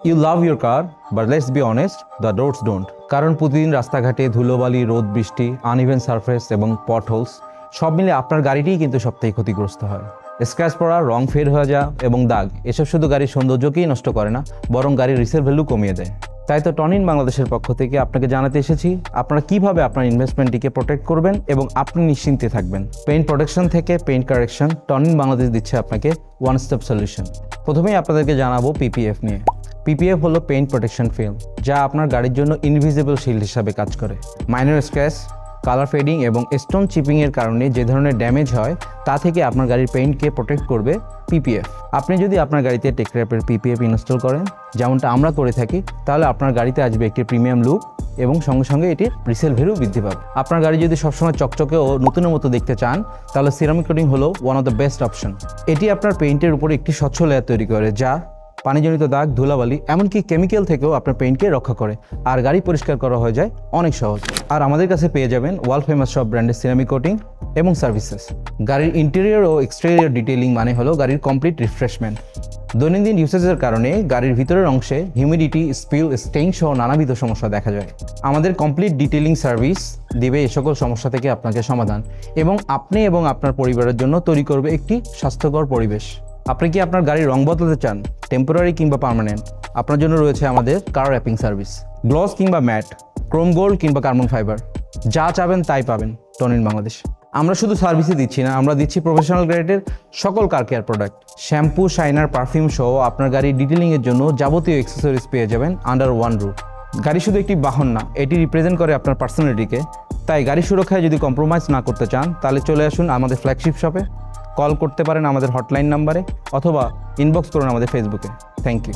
You love your car but let's be honest, the roads don't. কারণ প্রতিদিন রাস্তাঘাটে ধুলোবালি, রোদ, বৃষ্টি, আনইভেন সারফেস এবং পটহোলস সব মিলে আপনার গাড়িটিই কিন্তু সবথেকে ক্ষতিগ্রস্ত হয়। স্ক্র্যাচ পড়া, রং ফেড হয়ে যাওয়া এবং দাগ এসব শুধু গাড়ির সৌন্দর্যকেই নষ্ট করে না, বরং গাড়ির রিসেল ভ্যালু কমিয়ে দেয়। তাই তো টনিন বাংলাদেশের পক্ষ থেকে আপনাকে জানাতে এসেছি আপনারা কিভাবে আপনার ইনভেস্টমেন্টটিকে প্রোটেক্ট করবেন এবং আপনি নিশ্চিন্তে থাকবেন। পেইন্ট প্রোটেকশন থেকে পেইন্ট কারেকশন, টনিন বাংলাদেশ দিচ্ছে আপনাকে ওয়ান স্টেপ সলিউশন। প্রথমেই আপনাদেরকে জানাবো পিপিএফ নিয়ে। পিপিএফ হলো পেইন্ট প্রোটেকশন ফিল্ম, যা আপনার গাড়ির জন্য ইনভিজিবল শিল্ড হিসাবে কাজ করে। মাইনর স্ক্র্যাচ, কালার ফেডিং এবং স্টোন চিপিংয়ের কারণে যে ধরনের ড্যামেজ হয় তা থেকে আপনার গাড়ির পেইন্টকে প্রোটেক্ট করবে পিপিএফ। আপনি যদি আপনার গাড়িতে টেকক্র্যাপের পিপিএফ ইনস্টল করেন, যেমনটা আমরা করে থাকি, তাহলে আপনার গাড়িতে আসবে একটি প্রিমিয়াম লুক এবং সঙ্গে সঙ্গে এটির রিসেল ভ্যালু বৃদ্ধি পাবে। আপনার গাড়ি যদি সবসময় চকচকে ও নতুনের মতো দেখতে চান, তাহলে সিরামিক কোটিং হলো one of the best option. এটি আপনার পেইন্টের উপর একটি স্বচ্ছ লেয়ার তৈরি করে, যা পানিজনিত দাগ, ধুলাবালি, এমনকি কেমিক্যাল থেকেও আপনার পেইন্টকে রক্ষা করে, আর গাড়ি পরিষ্কার করা হয়ে যায় অনেক সহজ। আর আমাদের কাছে পেয়ে যাবেন ওয়ার্ল্ড ফেমাস সব ব্র্যান্ডের সিরামিক কোটিং এবং সার্ভিসেস। গাড়ির ইন্টেরিয়র ও এক্সটেরিয়র ডিটেইলিং মানে হলো গাড়ির কমপ্লিট রিফ্রেশমেন্ট। দৈনন্দিন ইউসেজের কারণে গাড়ির ভিতরের অংশে হিউমিডিটি, স্পিল, স্টেইন সহ নানাবিধ সমস্যা দেখা যায়। আমাদের কমপ্লিট ডিটেইলিং সার্ভিস দিবে এই সকল সমস্যা থেকে আপনাকে সমাধান এবং আপনি এবং আপনার পরিবারের জন্য তৈরি করবে একটি স্বাস্থ্যকর পরিবেশ। আপনি কি আপনার গাড়ির রং বদলাতে চান, টেম্পোরারি কিংবা পার্মানেন্ট? আপনার জন্য রয়েছে আমাদের কার র্যাপিং সার্ভিস। গ্লস কিংবা ম্যাট, ক্রোম গোল্ড কিংবা কার্বন ফাইবার, যা চাবেন তাই পাবেন টনিন বাংলাদেশ। আমরা শুধু সার্ভিসই দিচ্ছি না, আমরা দিচ্ছি প্রফেশনাল গ্রেডের সকল কার care product. Shampoo, shiner, perfume সহ আপনার গাড়ির ডিটেলিংয়ের জন্য যাবতীয় অ্যাক্সেসরিজ পেয়ে যাবেন আন্ডার ওয়ান রুফ। গাড়ি শুধু একটি বাহন না, এটি রিপ্রেজেন্ট করে আপনার পার্সোনালিটিকে। তাই গাড়ি সুরক্ষায় যদি কম্প্রোমাইজ না করতে চান, তাহলে চলে আসুন আমাদের ফ্ল্যাগশিপ শপে। কল করতে পারেন আমাদের হটলাইন নাম্বারে অথবা ইনবক্স করুন আমাদের ফেসবুকে। Thank you.